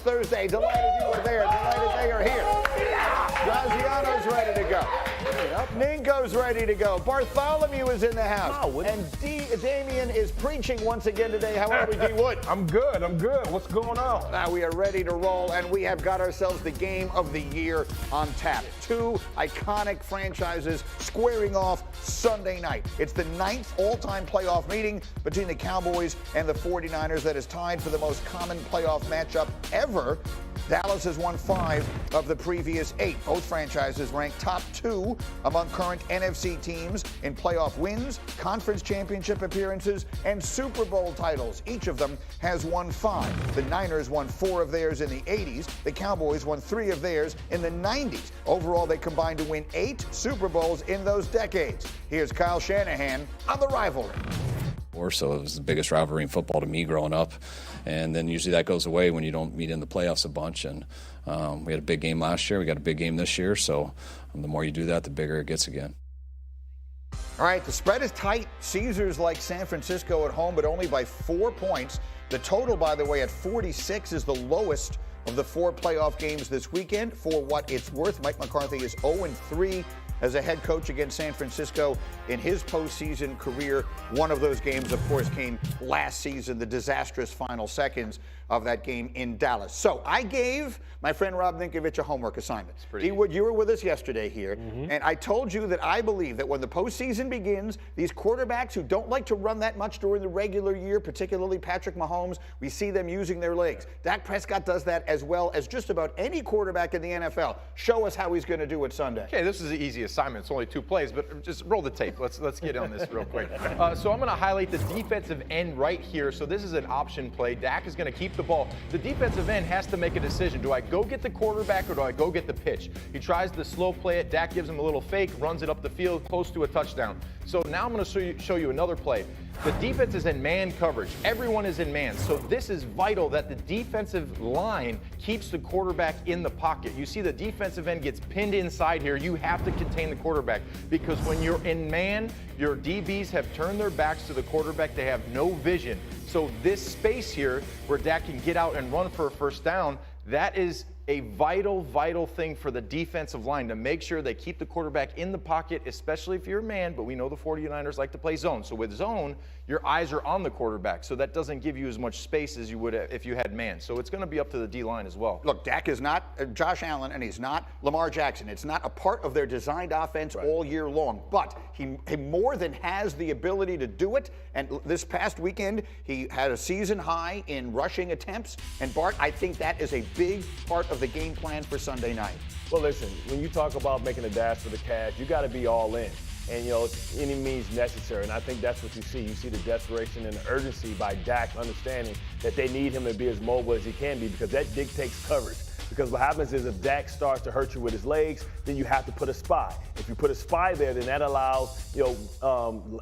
Thursday. Delighted you are there. Delighted they are here. Graziano's ready to go. Ninko's ready to go. Bartholomew is in the house. And Damien is preaching once again today. How are we, D. Wood? I'm good. What's going on? Now we are ready to roll, and we have got ourselves the game of the year on tap. Two iconic franchises squaring off Sunday night. It's the 9th all-time playoff meeting between the Cowboys and the 49ers that is tied for the most common playoff matchup ever. Dallas has won 5 of the previous 8. Both franchises ranked top 2 among current NFC teams in playoff wins, conference championship appearances, and Super Bowl titles. Each of them has won 5. The Niners won 4 of theirs in the 80s. The Cowboys won 3 of theirs in the 90s. Overall, they combined to win 8 Super Bowls in those decades. Here's Kyle Shanahan on the rivalry. So it was the biggest rivalry in football to me growing up. And then usually that goes away when you don't meet in the playoffs a bunch. And we had a big game last year. We got a big game this year. So the more you do that, the bigger it gets again. All right, the spread is tight. Caesars like San Francisco at home, but only by 4 points. The total, by the way, at 46 is the lowest of the 4 playoff games this weekend. For what it's worth, Mike McCarthy is 0-3 as a head coach against San Francisco in his postseason career. One of those games, of course, came last season, the disastrous final seconds of that game in Dallas. So I gave my friend Rob Ninkovich a homework assignment. D-Wood, you were with us yesterday here, and I told you that I believe that when the postseason begins, these quarterbacks who don't like to run that much during the regular year, particularly Patrick Mahomes, we see them using their legs. Dak Prescott does that as well as just about any quarterback in the NFL. Show us how he's going to do it Sunday. Okay, this is the easy assignment. It's only 2 plays, but just roll the tape. Let's get on this real quick. So I'm going to highlight the defensive end right here. So this is an option play. Dak is going to keep the ball. The defensive end has to make a decision. Do I go get the quarterback or do I go get the pitch? He tries to slow play it. Dak gives him a little fake, runs it up the field, close to a touchdown. So now I'm going to show you another play. The defense is in man coverage. Everyone is in man. So this is vital that the defensive line keeps the quarterback in the pocket. You see the defensive end gets pinned inside here. You have to contain the quarterback because when you're in man, your DBs have turned their backs to the quarterback. They have no vision. So this space here where Dak can get out and run for a first down, that is a vital thing for the defensive line to make sure they keep the quarterback in the pocket, especially if you're a man, but we know the 49ers like to play zone. So with zone, your eyes are on the quarterback, so that doesn't give you as much space as you would if you had man. So it's going to be up to the D-line as well. Look, Dak is not Josh Allen, and he's not Lamar Jackson. It's not a part of their designed offense all year long, but he more than has the ability to do it, and this past weekend, he had a season high in rushing attempts, and Bart, I think that is a big part of the game plan for Sunday night. Well, listen, when you talk about making a dash for the cash, you got to be all in. And, any means necessary. And I think that's what you see. You see the desperation and the urgency by Dak understanding that they need him to be as mobile as he can be because that dictates coverage. Because what happens is if Dak starts to hurt you with his legs, then you have to put a spy. If you put a spy there, then that allows,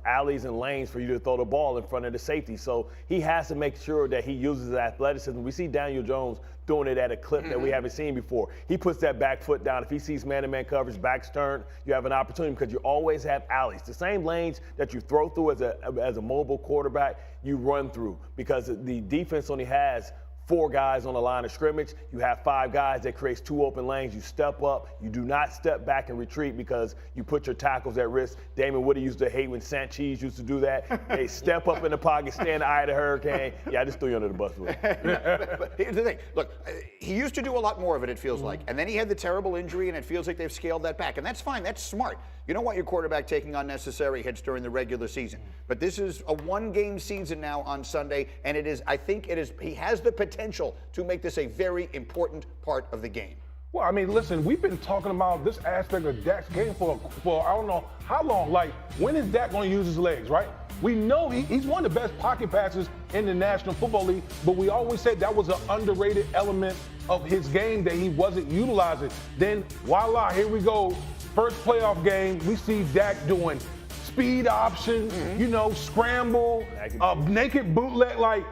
alleys and lanes for you to throw the ball in front of the safety. So he has to make sure that he uses his athleticism. We see Daniel Jones doing it at a clip that we haven't seen before. He puts that back foot down. If he sees man-to-man coverage, back's turned, you have an opportunity because you always have alleys. The same lanes that you throw through as a mobile quarterback, you run through because the defense only has 4 guys on the line of scrimmage. You have 5 guys. That creates 2 open lanes. You step up. You do not step back and retreat because you put your tackles at risk. Damon Woody used to hate when Sanchez used to do that. They step up in the pocket, stand in the eye of the hurricane. Yeah, I just threw you under the bus with it. But here's the thing. Look, he used to do a lot more of it, it feels like. And then he had the terrible injury, and it feels like they've scaled that back. And that's fine. That's smart. You don't want your quarterback taking unnecessary hits during the regular season. But this is a 1-game season now on Sunday, and he has the potential to make this a very important part of the game. Well, I mean, listen, we've been talking about this aspect of Dak's game for I don't know how long. Like, when is Dak going to use his legs, right? We know he's one of the best pocket passers in the National Football League, but we always said that was an underrated element of his game that he wasn't utilizing. Then, voila, here we go. First playoff game, we see Dak doing speed option, scramble, naked bootleg. Like,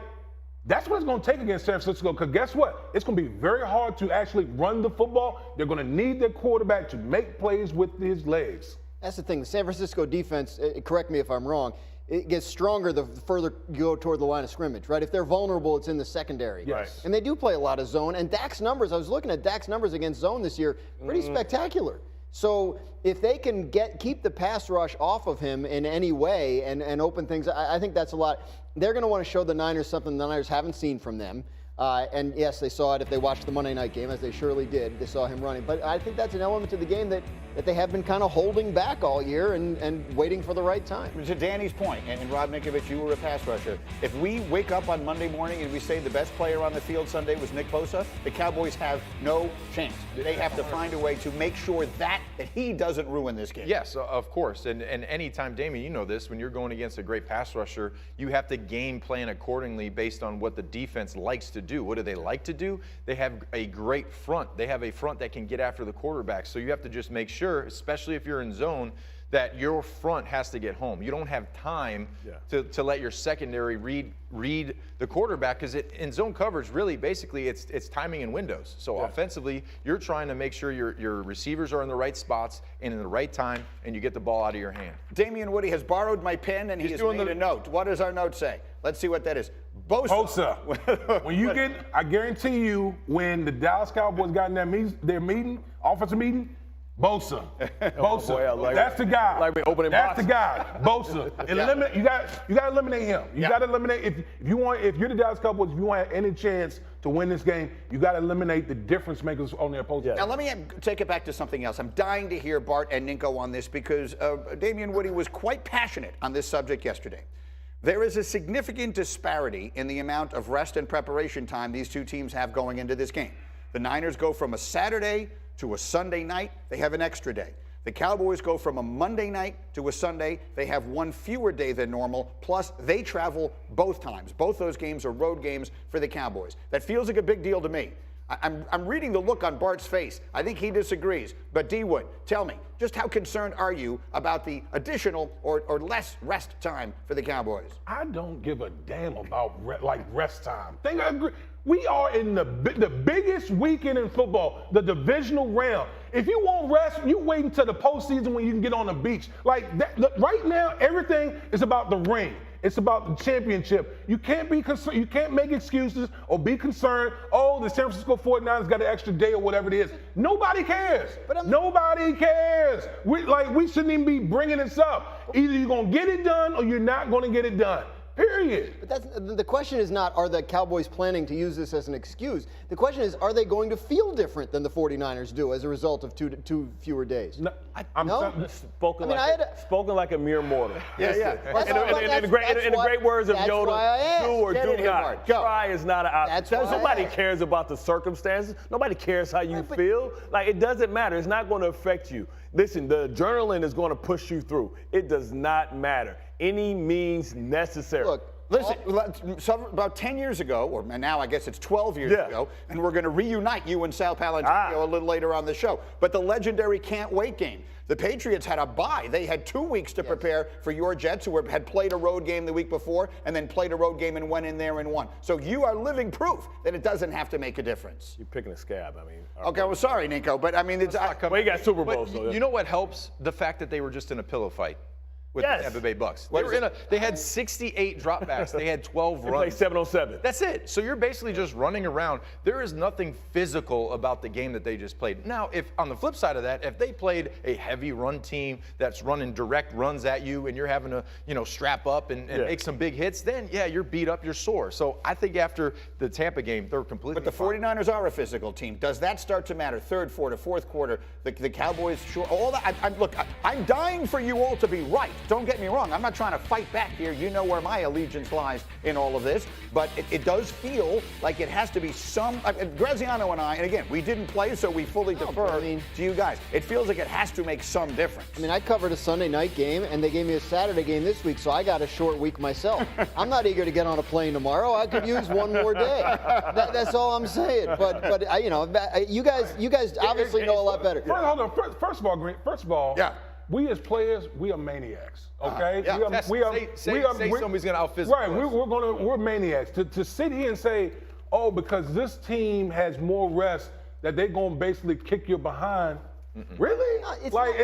that's what it's going to take against San Francisco, because guess what? It's going to be very hard to actually run the football. They're going to need their quarterback to make plays with his legs. That's the thing. The San Francisco defense, correct me if I'm wrong, it gets stronger the further you go toward the line of scrimmage, right? If they're vulnerable, it's in the secondary. Yes. And they do play a lot of zone. And Dak's numbers, I was looking at Dak's numbers against zone this year, pretty spectacular. So if they can keep the pass rush off of him in any way and open things, I think that's a lot. They're going to want to show the Niners something the Niners haven't seen from them. And yes, they saw it if they watched the Monday night game, as they surely did. They saw him running. But I think that's an element to the game that they have been kind of holding back all year and waiting for the right time. To Danny's point, and Rob Ninkovich, you were a pass rusher. If we wake up on Monday morning and we say the best player on the field Sunday was Nick Bosa, the Cowboys have no chance. They have to find a way to make sure that he doesn't ruin this game. Yes, of course. And anytime, Damien, you know this, when you're going against a great pass rusher, you have to game plan accordingly based on what the defense likes to do. What do they like to do? They have a great front. They have a front that can get after the quarterback. So you have to just make sure, especially if you're in zone, that your front has to get home. You don't have time to let your secondary read the quarterback, because in zone coverage, really, basically, it's timing and windows. So offensively, you're trying to make sure your receivers are in the right spots and in the right time, and you get the ball out of your hand. Damien Woody has borrowed my pen, and he has made a note. What does our note say? Let's see what that is. Bosa. When you get, I guarantee you, when the Dallas Cowboys got in their meeting, offensive meeting, Bosa. Boy, that's the guy. Like we opening That's boxes. the guy. Bosa. Eliminate. You got to eliminate him. You got to eliminate. If you're the Dallas Cowboys, if you want any chance to win this game, you got to eliminate the difference makers on their opposing. Now let me take it back to something else. I'm dying to hear Bart and Ninko on this, because Damien Woody was quite passionate on this subject yesterday. There is a significant disparity in the amount of rest and preparation time these two teams have going into this game. The Niners go from a Saturday to a Sunday night, they have an extra day. The Cowboys go from a Monday night to a Sunday, they have one fewer day than normal, plus they travel both times. Both those games are road games for the Cowboys. That feels like a big deal to me. I'm reading the look on Bart's face. I think he disagrees. But D. Wood, tell me, just how concerned are you about the additional or less rest time for the Cowboys? I don't give a damn about rest time. We are in the biggest weekend in football, the divisional round. If you want rest, you wait until the postseason when you can get on the beach. Like that, right now, everything is about the ring. It's about the championship. You can't be concerned. You can't make excuses or be concerned. Oh, the San Francisco 49ers got an extra day or whatever it is. Nobody cares. Nobody cares. We shouldn't even be bringing this up. Either you're gonna get it done or you're not gonna get it done. Period. But the question is not, are the Cowboys planning to use this as an excuse? The question is, are they going to feel different than the 49ers do as a result of two fewer days? No? Spoken like a mere mortal. Yeah. In the great words of Yoda, do or do not. Try is not an option. Nobody cares about the circumstances. Nobody cares how you feel. Like, it doesn't matter. It's not going to affect you. Listen, the adrenaline is going to push you through. It does not matter. Any means necessary. Look, listen, about 10 years ago, and now I guess it's 12 years ago, and we're going to reunite you and Sal Palantonio a little later on the show. But the legendary can't wait game. The Patriots had a bye. They had 2 weeks to prepare for your Jets, who had played a road game the week before and then played a road game and went in there and won. So you are living proof that it doesn't have to make a difference. You're picking a scab. I mean. Okay, well, sorry, Nico, but I mean, it's. Well, you got Super Bowls. But you know what helps? The fact that they were just in a pillow fight with the Tampa Bay Bucks. They had 68 dropbacks. They had 12 runs. They played 7-on-7. That's it. So you're basically just running around. There is nothing physical about the game that they just played. Now, if on the flip side of that, if they played a heavy run team that's running direct runs at you and you're having to, strap up and make some big hits, then you're beat up, you're sore. So I think after the Tampa game, they're completely. But the 49ers are a physical team. Does that start to matter? Third, fourth quarter, the Cowboys, sure, all that. I'm dying for you all to be right. Don't get me wrong. I'm not trying to fight back here. You know where my allegiance lies in all of this. But it does feel like it has to be some. Graziano and I, and again, we didn't play, so we fully defer to you guys. It feels like it has to make some difference. I mean, I covered a Sunday night game, and they gave me a Saturday game this week, so I got a short week myself. I'm not eager to get on a plane tomorrow. I could use one more day. That's all I'm saying. But you guys obviously know a lot better. Hold on. First of all, Green. We as players, we are maniacs. Okay, say somebody's gonna outphysically. Right, we're maniacs. To sit here and say, oh, because this team has more rest, that they're gonna basically kick your behind. Really? it's Like,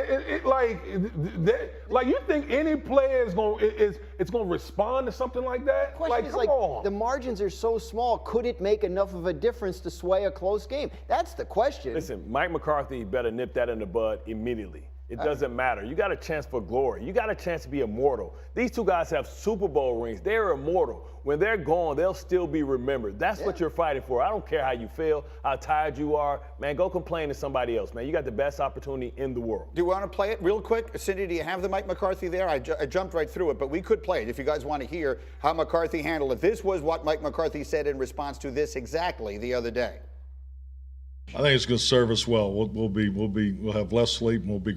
not- like you think any player is gonna respond to something like that? Question Like, is, come like, on. the margins are so small. Could it make enough of a difference to sway a close game? That's the question. Listen, Mike McCarthy better nip that in the bud immediately. It doesn't matter. You got a chance for glory. You got a chance to be immortal. These two guys have Super Bowl rings. They're immortal. When they're gone, they'll still be remembered. That's what you're fighting for. I don't care how you feel, how tired you are. Man, go complain to somebody else, man. You got the best opportunity in the world. Do you want to play it real quick? Cindy, do you have the Mike McCarthy there? I jumped right through it, but we could play it if you guys want to hear how McCarthy handled it. This was what Mike McCarthy said in response to this exactly the other day. I think it's going to serve us well. We'll have less sleep and we'll be